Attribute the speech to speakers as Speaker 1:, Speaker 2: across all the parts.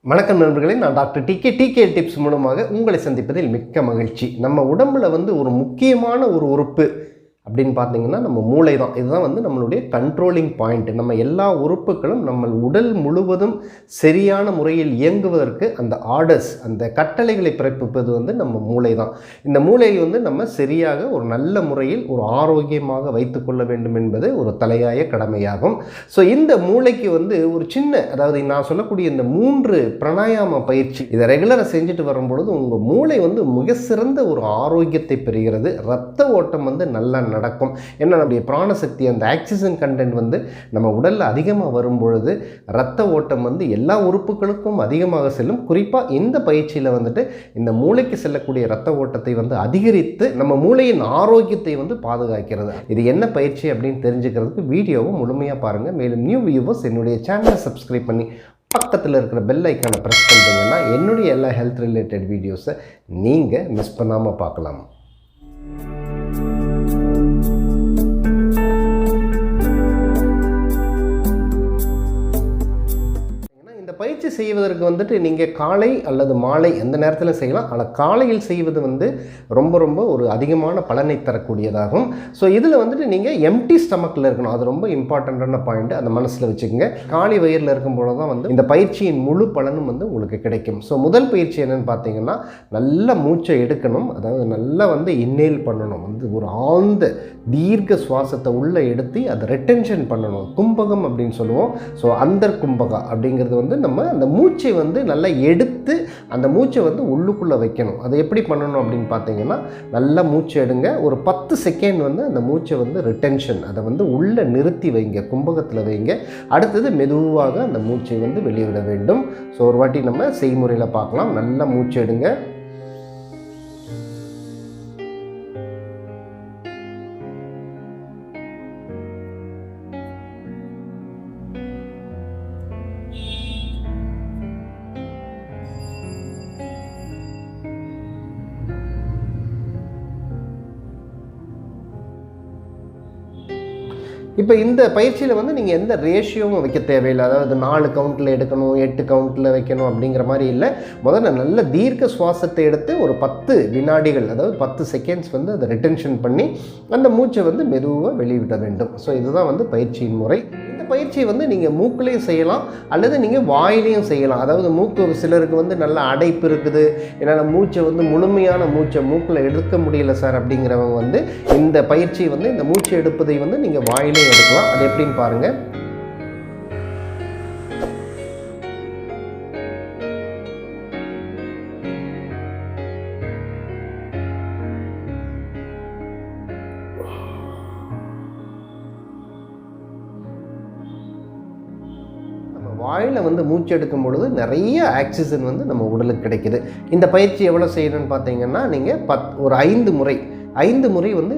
Speaker 1: வணக்கம் நண்பர்களே, நான் டாக்டர் TK டிப்ஸ் மூலமாக உங்களை சந்திப்பதில் மிக்க மகிழ்ச்சி. நம்ம உடம்பில் ஒரு முக்கியமான ஒரு உறுப்பு அப்படின்னு பார்த்தீங்கன்னா நம்ம மூளை தான். இதுதான் நம்மளுடைய கண்ட்ரோலிங் பாயிண்ட். நம்ம எல்லா உறுப்புகளும் நம்ம உடல் முழுவதும் சரியான முறையில் இயங்குவதற்கு அந்த ஆர்டர்ஸ், அந்த கட்டளைகளை பிறப்பிப்பது நம்ம மூளை தான். இந்த மூளையை நம்ம சரியாக ஒரு நல்ல முறையில் ஒரு ஆரோக்கியமாக வைத்துக்கொள்ள வேண்டும் என்பது ஒரு தலையாய கடமையாகும். ஸோ இந்த மூளைக்கு ஒரு சின்ன, அதாவது நான் சொல்லக்கூடிய இந்த 3 பிராணாயாம பயிற்சி, இதை ரெகுலராக செஞ்சுட்டு வரும்பொழுது உங்கள் மூளை மிக சிறந்த ஒரு ஆரோக்கியத்தை பெறுகிறது. இரத்த ஓட்டம் நல்லா நடக்கும். ஏன்னா நம்முடைய பிராணசக்தி, அந்த ஆக்சிஜன் கண்டென்ட் நம்ம உடலில் அதிகமாக வரும்பொழுது இரத்த ஓட்டம் எல்லா உறுப்புகளுக்கும் அதிகமாக செல்லும். குறிப்பாக இந்த பயிற்சியில் இந்த மூளைக்கு செல்லக்கூடிய இரத்த ஓட்டத்தை அதிகரித்து நம்ம மூளையின் ஆரோக்கியத்தை பாதுகாக்கிறது. இது என்ன பயிற்சி அப்படின்னு தெரிஞ்சுக்கிறதுக்கு வீடியோவை முழுமையாக பாருங்கள். மேலும் நியூ வியூவர்ஸ் என்னுடைய சேனலை சப்ஸ்கிரைப் பண்ணி பக்கத்தில் இருக்கிற பெல் ஐக்கானை ப்ரெஸ் பண்ணிட்டீங்கன்னா என்னுடைய எல்லா ஹெல்த் ரிலேட்டட் வீடியோஸை நீங்கள் மிஸ் பண்ணாமல் பார்க்கலாம். பயிற்சி செய்வதற்கு நீங்கள் காலை அல்லது மாலை எந்த நேரத்தில் செய்யலாம். ஆனால் காலையில் செய்வது ரொம்ப ஒரு அதிகமான பலனை தரக்கூடியதாகும். ஸோ இதில் நீங்கள் எம்டி ஸ்டமக்கில் இருக்கணும். அது ரொம்ப இம்பார்ட்டண்ட்டான பாயிண்ட், அந்த மனசில் வச்சுக்கோங்க. காலி வயிறில் இருக்கும்போது தான் இந்த பயிற்சியின் முழு பலனும் உங்களுக்கு கிடைக்கும். ஸோ முதல் பயிற்சி என்னென்னு பார்த்தீங்கன்னா, நல்ல மூச்சை எடுக்கணும். அதாவது நல்லா இன்னேல் பண்ணணும். ஒரு ஆழ்ந்த தீர்க்க சுவாசத்தை உள்ளே எடுத்து அதை ரெட்டென்ஷன் பண்ணணும். கும்பகம் அப்படின்னு சொல்லுவோம். ஸோ அந்தர் கும்பகா அப்படிங்கிறது நம்ம அந்த மூச்சை நல்லா எடுத்து அந்த மூச்சை உள்ளுக்குள்ளே வைக்கணும். அதை எப்படி பண்ணணும் அப்படின்னு பார்த்தீங்கன்னா, நல்லா மூச்சை எடுங்க. ஒரு 10 செகண்ட் அந்த மூச்சை ரிட்டென்ஷன், அதை உள்ளே நிறுத்தி வைங்க, கும்பகத்தில் வைங்க. அடுத்தது மெதுவாக அந்த மூச்சை வெளியிட வேண்டும். ஸோ ஒரு வாட்டி நம்ம செய்முறையில் பார்க்கலாம். நல்லா மூச்சை எடுங்க. இப்போ இந்த பயிற்சியில் நீங்கள் எந்த ரேஷியோவும் வைக்க தேவையில்லை. அதாவது 4 கவுண்டில் எடுக்கணும், 8 கவுண்டில் வைக்கணும் அப்படிங்கிற மாதிரி இல்லை. முதல்ல நல்ல தீர்க்க சுவாசத்தை எடுத்து ஒரு 10 வினாடிகள், அதாவது 10 செகண்ட்ஸ் அதை ரிட்டென்ஷன் பண்ணி அந்த மூச்சை மெதுவாக வெளியிட வேண்டும். ஸோ இதுதான் பயிற்சியின் முறை. இந்த பயிற்சியை நீங்கள் மூக்குலேயும் செய்யலாம் அல்லது நீங்கள் வாயிலையும் செய்யலாம். அதாவது மூக்கு சிலருக்கு நல்ல அடைப்பு இருக்குது, என்னால் மூச்சை முழுமையான மூச்சை மூக்கில் எடுக்க முடியல சார் அப்படிங்கிறவங்க இந்த பயிற்சி இந்த மூச்சை எடுப்பதை நீங்கள் வாயிலையும் எடுக்கலாம். அது எப்படின்னு பாருங்கள். வாயில் மூச்சு எடுக்கும் பொழுது நிறைய ஆக்சிஜன் நம்ம உடலுக்கு கிடைக்குது. இந்த பயிற்சி எவ்வளோ செய்யணும்னு பார்த்தீங்கன்னா, நீங்கள் ஒரு 5 முறை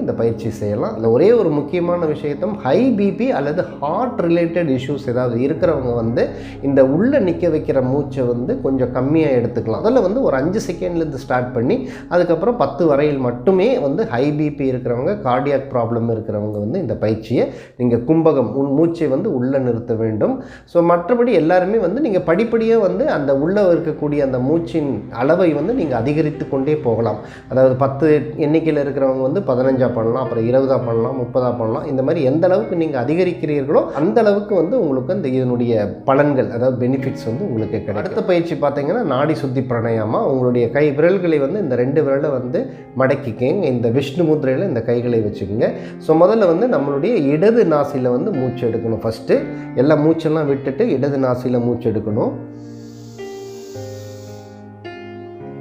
Speaker 1: இந்த பயிற்சி செய்யலாம். இல்லை ஒரே ஒரு முக்கியமான விஷயத்தும், ஹை பிபி அல்லது ஹார்ட் ரிலேட்டட் இஷ்யூஸ் ஏதாவது இருக்கிறவங்க இந்த உள்ளே நிற்க வைக்கிற மூச்சை கொஞ்சம் கம்மியாக எடுத்துக்கலாம். அதில் ஒரு 5 செகண்ட்லேருந்து ஸ்டார்ட் பண்ணி அதுக்கப்புறம் 10 வரையில் மட்டுமே ஹை பிபி இருக்கிறவங்க, கார்டியாக் ப்ராப்ளம் இருக்கிறவங்க இந்த பயிற்சியை நீங்கள் கும்பகம் மூச்சை உள்ளே நிறுத்த வேண்டும். ஸோ மற்றபடி எல்லாருமே நீங்கள் படிப்படியாக அந்த உள்ளே இருக்கக்கூடிய அந்த மூச்சின் அளவை நீங்கள் அதிகரித்து கொண்டே போகலாம். அதாவது 10 எண்ணிக்கையில் இருக்கிற 15 பண்ணலாம், அப்புறம் 20 பண்ணலாம், 30 பண்ணலாம். இந்த மாதிரி எந்த அளவுக்கு நீங்கள் அதிகரிக்கிறீர்களோ அந்த அளவுக்கு உங்களுக்கு அந்த இதனுடைய பலன்கள், அதாவது பெனிஃபிட்ஸ் உங்களுக்கு கிடைக்கும். அடுத்த பயிற்சி பார்த்தீங்கன்னா நாடி சுத்தி பிராணாயாமா. உங்களுடைய கை விரல்களை இந்த 2 விரலை மடக்கிக்கங்க. இந்த விஷ்ணு முத்ரையில் இந்த கைகளை வச்சுக்கோங்க. ஸோ முதல்ல நம்மளுடைய இடது நாசியில் மூச்சு எடுக்கணும். ஃபஸ்ட்டு எல்லா மூச்செல்லாம் விட்டுட்டு இடது நாசியில் மூச்சு எடுக்கணும்.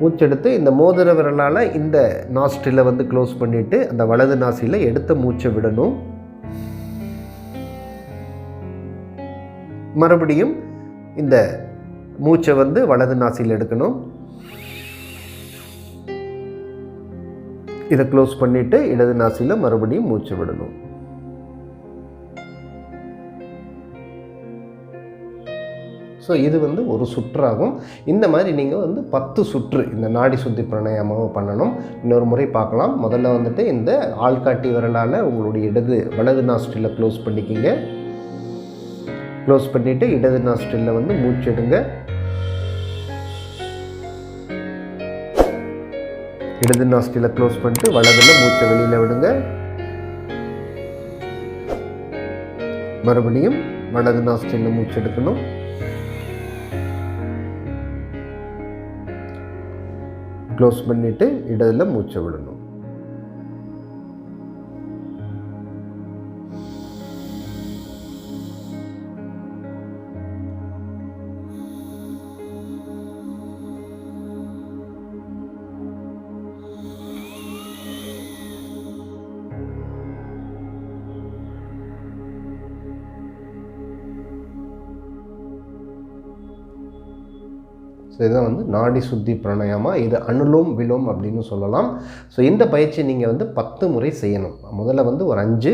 Speaker 1: மூச்செடுத்து இந்த மோதிர விரலால் இந்த நாஸ்ட்ரில் க்ளோஸ் பண்ணிவிட்டு அந்த வலது நாசியில் எடுத்த மூச்சை விடணும். மறுபடியும் இந்த மூச்சை வலது நாசியில் எடுக்கணும். இதை க்ளோஸ் பண்ணிவிட்டு இடது நாசியில் மறுபடியும் மூச்சை விடணும். ஸோ இது ஒரு சுற்றாகும். இந்த மாதிரி நீங்கள் 10 சுற்று இந்த நாடி சுத்தி பிராணாயாமாவை பண்ணணும். இன்னொரு முறை பார்க்கலாம். முதல்ல இந்த ஆள்காட்டி விரலால் உங்களுடைய வலது நாஸ்ட்ரில் க்ளோஸ் பண்ணிக்கிங்க. க்ளோஸ் பண்ணிவிட்டு இடது நாஸ்ட்ரில் மூச்சு எடுங்க. இடது நாஸ்டில க்ளோஸ் பண்ணிட்டு வலதில் மூச்சை வெளியில் விடுங்க. மறுபடியும் வலது நாஸ்டில மூச்சு எடுக்கணும். க்ளோஸ் பண்ணிட்டு இடதுல மூச்சை விடணும். ஸோ இதுதான் வந்து நாடி சுத்தி பிராணாயாமா. இது அனுலோம் விலோம் அப்படின்னு சொல்லலாம். ஸோ இந்த பயிற்சி நீங்கள் வந்து 10 முறை செய்யணும். முதல்ல வந்து ஒரு 5,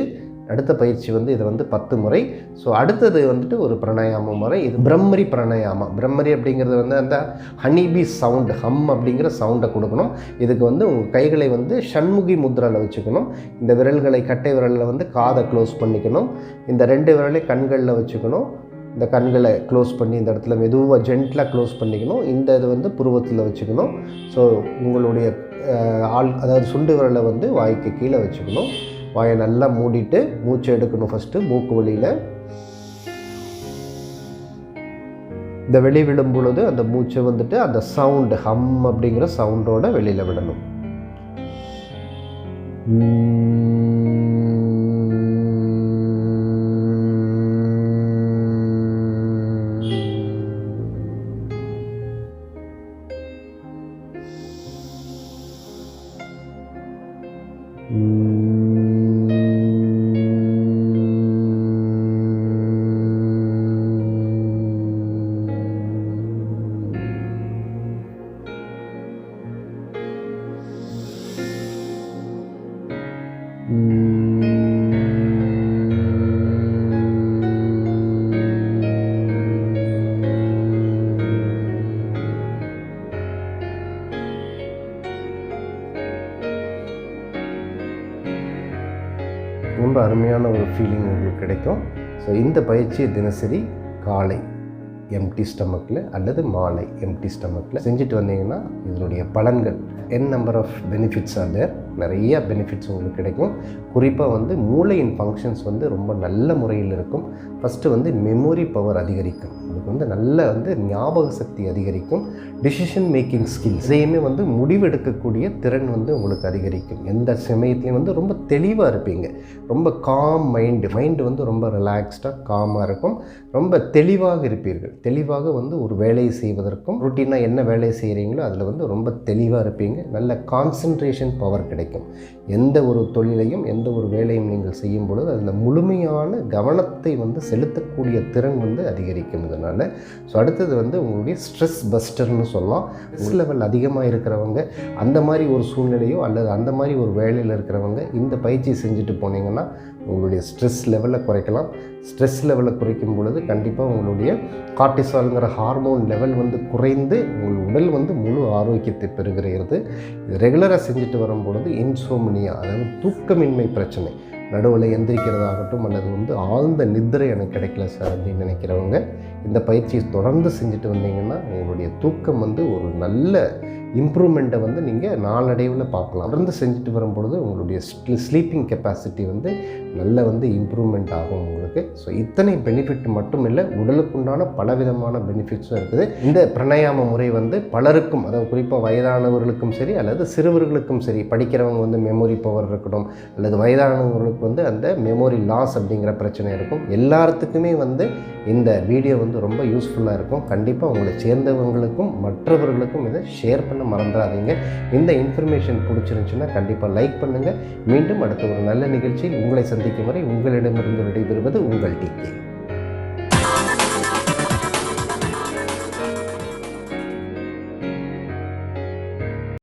Speaker 1: அடுத்த பயிற்சி வந்து இதை வந்து 10 முறை. ஸோ அடுத்தது வந்துட்டு ஒரு பிராணாயாம முறை. இது பிரம்மரி பிராணாயாமா. பிரம்மரி அப்படிங்கிறது வந்து அந்த ஹனிபி சவுண்டு, ஹம் அப்படிங்கிற சவுண்டை கொடுக்கணும். இதுக்கு வந்து உங்கள் கைகளை வந்து ஷண்முகி முத்ராவில் வச்சுக்கணும். இந்த விரல்களை கட்டை விரலில் வந்து காதை க்ளோஸ் பண்ணிக்கணும். இந்த 2 விரலை கண்களில் வச்சுக்கணும். இந்த கண்களை க்ளோஸ் பண்ணி இந்த இடத்துல மெதுவாக ஜென்டலாக க்ளோஸ் பண்ணிக்கணும். இந்த இது வந்து புருவத்தில் வச்சுக்கணும். ஸோ உங்களுடைய அதாவது சுண்டு விரலை வந்து வாய்க்கு கீழே வச்சுக்கணும். வாயை நல்லா மூடிட்டு மூச்சை எடுக்கணும். ஃபஸ்ட்டு மூக்கு வழியில் இந்த வெளி விடும் பொழுது அந்த மூச்சை வந்துட்டு அந்த சவுண்டு ஹம் அப்படிங்கிற சவுண்டோட வெளியில் விடணும். ரொம்ப அருமையான ஒரு ஃபீலிங் உங்களுக்கு கிடைக்கும். ஸோ இந்த பயிற்சியை தினசரி காலை எம்டி ஸ்டமக்கில் அல்லது மாலை எம்டி ஸ்டமக்கில் செஞ்சுட்டு வந்தீங்கன்னா இதனுடைய பலன்கள் நம்பர் ஆஃப் பெனிஃபிட்ஸ் அது நிறைய பெனிஃபிட்ஸ் உங்களுக்கு கிடைக்கும். குறிப்பாக வந்து மூளையின் ஃபங்க்ஷன்ஸ் வந்து ரொம்ப நல்ல முறையில் இருக்கும். ஃபஸ்ட்டு வந்து மெமரி பவர் அதிகரிக்கும். உங்களுக்கு வந்து நல்ல வந்து ஞாபக சக்தி அதிகரிக்கும். டிசிஷன் மேக்கிங் ஸ்கில்ஸ் இதையுமே வந்து முடிவெடுக்கக்கூடிய திறன் வந்து உங்களுக்கு அதிகரிக்கும். எந்த சமயத்துலையும் வந்து ரொம்ப தெளிவாக இருப்பீங்க. ரொம்ப காம் மைண்டு வந்து ரொம்ப ரிலாக்ஸ்டாக காமாக இருக்கும். ரொம்ப தெளிவாக இருப்பீர்கள். தெளிவாக வந்து ஒரு வேலையை செய்வதற்கும் ரொட்டீனாக என்ன வேலையை செய்கிறீங்களோ அதில் வந்து ரொம்ப தெளிவாக இருப்பீங்க. நல்ல கான்சன்ட்ரேஷன் பவர் கிடைக்கும். எந்த ஒரு தொழிலையும் எந்த ஒரு வேலையும் நீங்கள் செய்யும் பொழுது அதில் முழுமையான கவனத்தை வந்து செலுத்தக்கூடிய திறன் வந்து அதிகரிக்கும் இதனால். ஸோ அடுத்தது வந்து உங்களுடைய ஸ்ட்ரெஸ் பஸ்டர்னு சொல்லலாம். ஸ்ட்ரெஸ் லெவல் அதிகமாக இருக்கிறவங்க, அந்த மாதிரி ஒரு சூழ்நிலையோ அல்லது அந்த மாதிரி ஒரு வேலையில் இருக்கிறவங்க இந்த பயிற்சி செஞ்சுட்டு போனீங்கன்னா உங்களுடைய ஸ்ட்ரெஸ் லெவலை குறைக்கலாம். ஸ்ட்ரெஸ் லெவலை குறைக்கும் பொழுது கண்டிப்பாக உங்களுடைய கார்டிசால்ங்கிற ஹார்மோன் லெவல் வந்து குறைந்து உங்கள் உடல் வந்து முழு ஆரோக்கியத்தை பெறுகிறது. இது ரெகுலராக செஞ்சுட்டு வரும் பொழுது இன்சோம்னியா, அதாவது தூக்கமின்மை பிரச்சனை, நடுவில் எந்திரிக்கிறதாகட்டும் அல்லது வந்து ஆழ்ந்த நித்திரை எனக்கு கிடைக்கல சார் அப்படின்னு நினைக்கிறவங்க இந்த பயிற்சியை தொடர்ந்து செஞ்சுட்டு வந்தீங்கன்னா உங்களுடைய தூக்கம் வந்து ஒரு நல்ல இம்ப்ரூவ்மெண்ட்டை வந்து நீங்கள் நாளடைவில் பார்க்கலாம். தொடர்ந்து செஞ்சுட்டு வரும்பொழுது உங்களுடைய ஸ்லீப்பிங் கெப்பாசிட்டி வந்து நல்ல வந்து இம்ப்ரூவ்மெண்ட் ஆகும் உங்களுக்கு. ஸோ இத்தனை பெனிஃபிட் மட்டும் இல்லை, உடலுக்குண்டான பலவிதமான பெனிஃபிட்ஸும் இருக்குது. இந்த பிராணாயாம முறை வந்து பலருக்கும், அதாவது குறிப்பாக வயதானவர்களுக்கும் சரி அல்லது சிறுவர்களுக்கும் சரி, படிக்கிறவங்க வந்து மெமரி பவர் இருக்கணும் அல்லது வயதானவர்களுக்கு வந்து அந்த மெமரி லாஸ் அப்படிங்கிற பிரச்சனை இருக்கும். எல்லாத்துக்குமே வந்து இந்த வீடியோ வந்து ரொம்ப யூஸ்ஃபுல்லாக இருக்கும். கண்டிப்பாக உங்களை சேர்ந்தவங்களுக்கும் மற்றவர்களுக்கும் இதை ஷேர் பண்ண மறந்துடாதீங்க. இந்த இன்ஃபர்மேஷன் பிடிச்சிருந்துச்சுன்னா கண்டிப்பாக லைக் பண்ணுங்கள். மீண்டும் அடுத்த ஒரு நல்ல நிகழ்ச்சியில் உங்களை சந்திக்கும் வரை உங்களிடமிருந்து விடைபெறுவது உங்கள் TK.